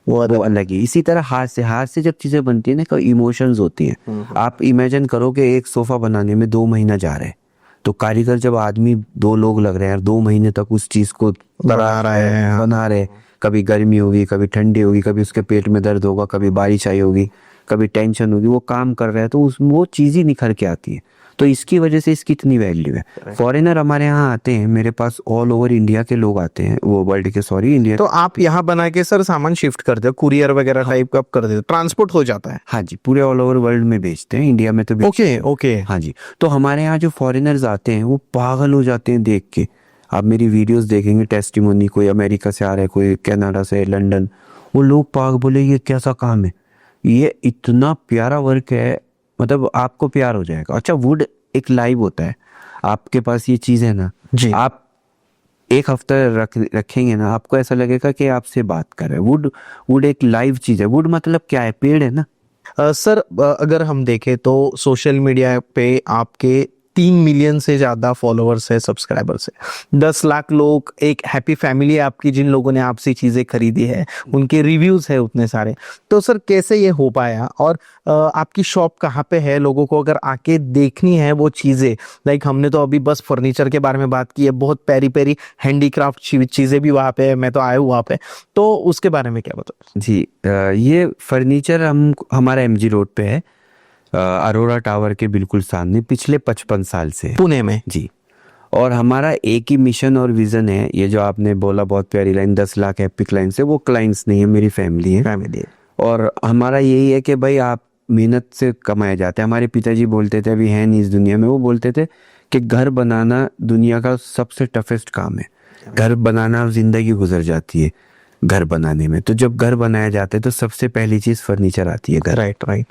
वो अलग ही। इसी तरह हाथ से जब चीजें बनती है ना, कोई इमोशंस होती हैं। आप इमेजिन करो कि एक सोफा बनाने में 2 महीना जा रहे हैं, तो कारीगर जब आदमी 2 लोग लग रहे हैं 2 महीने तक उस चीज को बना रहे हैं। बना रहे, कभी गर्मी होगी, कभी ठंडी होगी, कभी उसके पेट में दर्द होगा, कभी बारिश आई होगी, कभी टेंशन होगी, वो काम कर रहा है तो उसमें वो चीज ही निखर के आती है। तो इसकी वजह से इसकी इतनी वैल्यू है। फॉरेनर हमारे यहाँ आते हैं, मेरे पास ऑल ओवर इंडिया के लोग आते हैं, वो वर्ल्ड के, सॉरी इंडिया। तो आप यहाँ बना के सर सामान शिफ्ट करते हो, कुरियर वगैरह टाइप का आप कर देते हो, ट्रांसपोर्ट हो जाता है? हाँ जी, पूरे ऑल ओवर वर्ल्ड में बेचते हैं, इंडिया में तो ओके ओके। हाँ जी। तो हमारे यहाँ जो फॉरेनर्स आते हैं वो पागल हो जाते हैं देख के। आप मेरी वीडियोस देखेंगे, टेस्टिमोनी, कोई अमेरिका से आ रहा है, कोई कनाडा से, लंदन, वो लोग पागल बोले ये कैसा काम है, ये इतना प्यारा वर्क है, मतलब आपको प्यार हो जाएगा। अच्छा, वुड एक लाइव होता है, आपके पास ये चीज है ना जी। आप एक हफ्ता रखेंगे ना, आपको ऐसा लगेगा कि आपसे बात कर रहे हैं। वुड एक लाइव चीज है। वुड मतलब क्या है? पेड़ है ना। सर अगर हम देखें तो सोशल मीडिया पे आपके 3 मिलियन से ज्यादा फॉलोअर्स है, सब्सक्राइबर्स है, 10 लाख लोग, एक हैप्पी फैमिली है आपकी जिन लोगों ने आपसे चीजें खरीदी है, उनके रिव्यूज है उतने सारे। तो सर कैसे ये हो पाया, और आपकी शॉप कहाँ पे है? लोगों को अगर आके देखनी है वो चीजें, लाइक हमने तो अभी बस फर्नीचर के बारे में बात की है, बहुत पेरी पेरी हैंडीक्राफ्ट चीजें भी वहाँ पे है, मैं तो आया हूँ वहाँ पे, तो उसके बारे में क्या बताओ? जी, ये फर्नीचर हमारा एमजी रोड पे है, अरोरा टावर के बिल्कुल सामने, पिछले 55 साल से पुणे में। जी। और हमारा एक ही मिशन और विजन है। ये जो आपने बोला बहुत प्यारी लाइन, 10 लाख हैप्पी क्लाइंट्स है, वो क्लाइंट्स नहीं है, मेरी फैमिली है। फैमिली। और हमारा यही है कि भाई आप मेहनत से कमाए जाते हैं। हमारे पिताजी बोलते थे, अभी हैं नहीं इस दुनिया में, वो बोलते थे कि घर बनाना दुनिया का सबसे टफेस्ट काम है। घर बनाना, जिंदगी गुजर जाती है घर बनाने में। तो जब घर बनाया जाता है तो सबसे पहली चीज फर्नीचर आती है घर। Right right.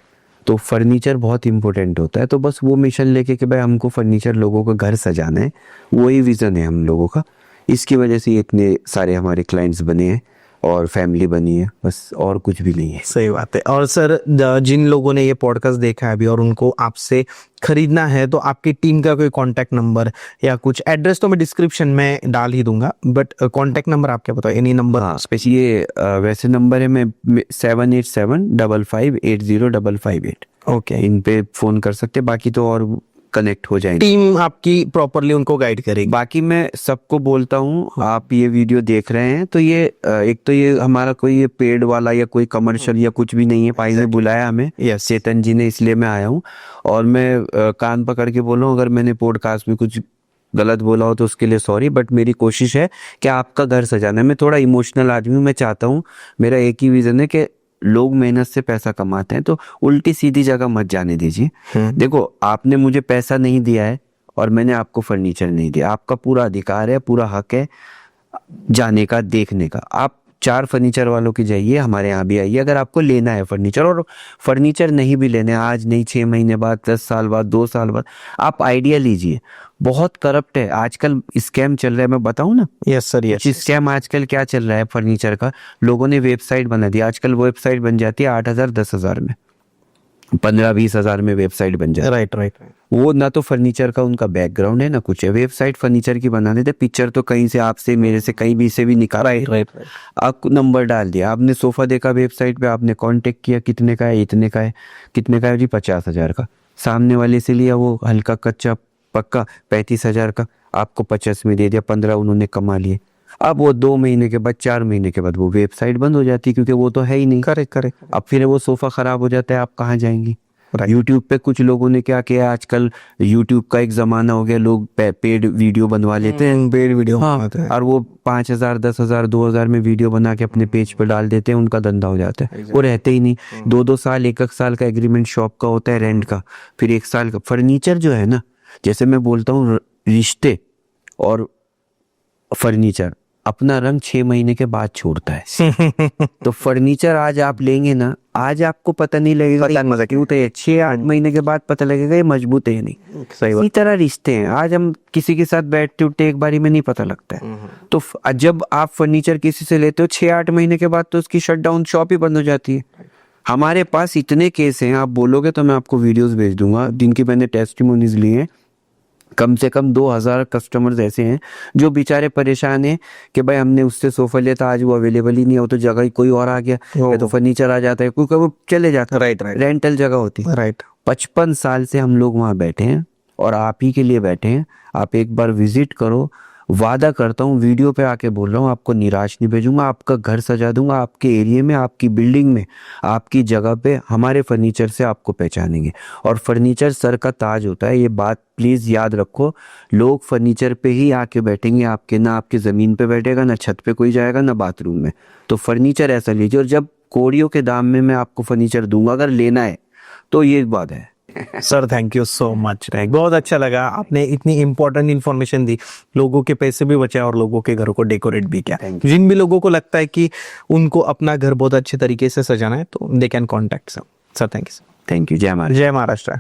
तो फर्नीचर बहुत इंपॉर्टेंट होता है। तो बस वो मिशन लेके कि भाई हमको फर्नीचर, लोगों का घर सजाना है, वही विजन है हम लोगों का। इसकी वजह से इतने सारे हमारे क्लाइंट्स बने हैं और फैमिली बनी है, बस और कुछ भी नहीं है। सही बात है। और सर जिन लोगों ने ये पॉडकास्ट देखा है अभी और उनको आपसे खरीदना है, तो आपकी टीम का कोई कांटेक्ट नंबर या कुछ एड्रेस तो मैं डिस्क्रिप्शन में डाल ही दूंगा, बट कांटेक्ट नंबर आप क्या बताओ, एनी नंबर? हाँ, ये वैसे नंबर है, मैं 7875580558। ओके। इन पे फोन कर सकते, बाकी तो और कनेक्ट हो जाएंगे। टीम आपकी प्रॉपरली उनको गाइड करेगी। बाकी मैं सबको बोलता हूँ, आप ये वीडियो देख रहे हैं तो ये एक तो ये हमारा कोई ये पेड वाला या कोई कमर्शियल या कुछ भी नहीं है। भाई ने बुलाया हमें, Yes. चेतन जी ने, इसलिए मैं आया हूँ। और मैं कान पकड़ के बोल रहा हूँ, अगर मैंने पॉडकास्ट में कुछ गलत बोला हो तो उसके लिए सॉरी, बट मेरी कोशिश है कि आपका घर सजाना है। मैं थोड़ा इमोशनल आदमी हूँ, मैं चाहता हूँ, मेरा एक ही विजन है कि लोग मेहनत से पैसा कमाते हैं, तो उल्टी सीधी जगह मत जाने दीजिए। देखो, आपने मुझे पैसा नहीं दिया है और मैंने आपको फर्नीचर नहीं दिया, आपका पूरा अधिकार है, पूरा हक है जाने का, देखने का। आप 4 फर्नीचर वालों की जाइए, हमारे यहाँ भी आइए अगर आपको लेना है फर्नीचर। और फर्नीचर नहीं भी लेना है, आज नहीं, 6 महीने बाद, 10 साल बाद, 2 साल बाद, आप आइडिया लीजिए। बहुत करप्ट है आजकल, स्कैम चल रहा है, मैं बताऊं ना। Yes sir, yes. स्कैम आजकल क्या चल रहा है फर्नीचर का, लोगों ने वेबसाइट बना दी। आजकल वेबसाइट बन जाती है 8,000 10,000 में, 15-20 हजार में वेबसाइट बन जाती है। Right right. वो ना तो फर्नीचर का उनका बैकग्राउंड है ना कुछ है। वेबसाइट फर्नीचर की बना देते, पिक्चर तो कहीं से, आपसे, मेरे से, कहीं भी से भी निकाला। राइट। आपको नंबर डाल दिया, आपने सोफा देखा वेबसाइट पे, आपने कांटेक्ट किया, कितने का है, इतने का है, कितने का है जी, 50,000 का। सामने वाले से लिया वो हल्का कच्चा पक्का 35,000 का, आपको 50 में दे दिया, 15 उन्होंने कमा लिए। अब वो 2 महीने के बाद, 4 महीने के बाद वो वेबसाइट बंद हो जाती है, क्योंकि वो तो है ही नहीं। Correct correct. अब फिर वो सोफा खराब हो जाता है, आप कहाँ जाएंगी? Right. यूट्यूब पे कुछ लोगों ने क्या किया, आजकल यूट्यूब का एक जमाना हो गया, लोग पेड वीडियो बनवा लेते हैं। पेड वीडियो हाँ, बनाते हैं। और वो 5,000 10,000 2,000 में वीडियो बना के अपने पेज पे डाल देते हैं, उनका धंधा हो जाता है। वो रहते ही नहीं, 2-2 साल 1-1 साल का एग्रीमेंट शॉप का होता है रेंट का, फिर 1 साल का। फर्नीचर जो है ना, जैसे मैं बोलता हूँ, रिश्ते और फर्नीचर अपना रंग 6 महीने के बाद छोड़ता है। तो फर्नीचर आज आप लेंगे ना, आज आपको पता नहीं लगेगा पता नहीं क्यों, तो 6-8 महीने के बाद पता लगेगा ये मजबूत है या नहीं। सही इसी तरह रिश्ते हैं, आज हम किसी के साथ बैठते उठते एक बारी में नहीं पता लगता है। तो जब आप फर्नीचर किसी से लेते हो 6-8 महीने के बाद तो उसकी शट डाउन शॉप ही बंद हो जाती है। हमारे पास इतने केस हैं, आप बोलोगे तो मैं आपको वीडियोस भेज दूंगा जिनकी मैंने टेस्टिमोनीज लिए हैं। कम से कम 2,000 कस्टमर्स ऐसे हैं जो बेचारे परेशान हैं कि भाई हमने उससे सोफा लिया था, आज वो अवेलेबल ही नहीं हो, तो जगह ही कोई और आ गया, या तो फर्नीचर आ जाता है, क्योंकि वो चले जाता है। राइट राइट रेंटल जगह होती है। राइट। 55 साल से हम लोग वहाँ बैठे हैं और आप ही के लिए बैठे हैं। आप एक बार विजिट करो, वादा करता हूँ, वीडियो पे आके बोल रहा हूँ, आपको निराश नहीं भेजूंगा। आपका घर सजा दूंगा, आपके एरिया में, आपकी बिल्डिंग में, आपकी जगह पे हमारे फर्नीचर से आपको पहचानेंगे। और फर्नीचर सर का ताज होता है, ये बात प्लीज याद रखो। लोग फर्नीचर पे ही आके बैठेंगे आपके, ना आपके जमीन पे बैठेगा, ना छत पे कोई जाएगा, ना बाथरूम में। तो फर्नीचर ऐसा लीजिए, और जब कोड़ियों के दाम में मैं आपको फर्नीचर दूंगा, अगर लेना है तो ये बात है। Sir thank you so much, बहुत अच्छा लगा, आपने इतनी इंपॉर्टेंट इन्फॉर्मेशन दी, लोगों के पैसे भी बचाए और लोगों के घरों को डेकोरेट भी किया। Thank you. जिन भी लोगों को लगता है कि उनको अपना घर बहुत अच्छे तरीके से सजाना है तो they can contact sir. Thank you. Thank you. जय महाराज। जय महाराष्ट्र।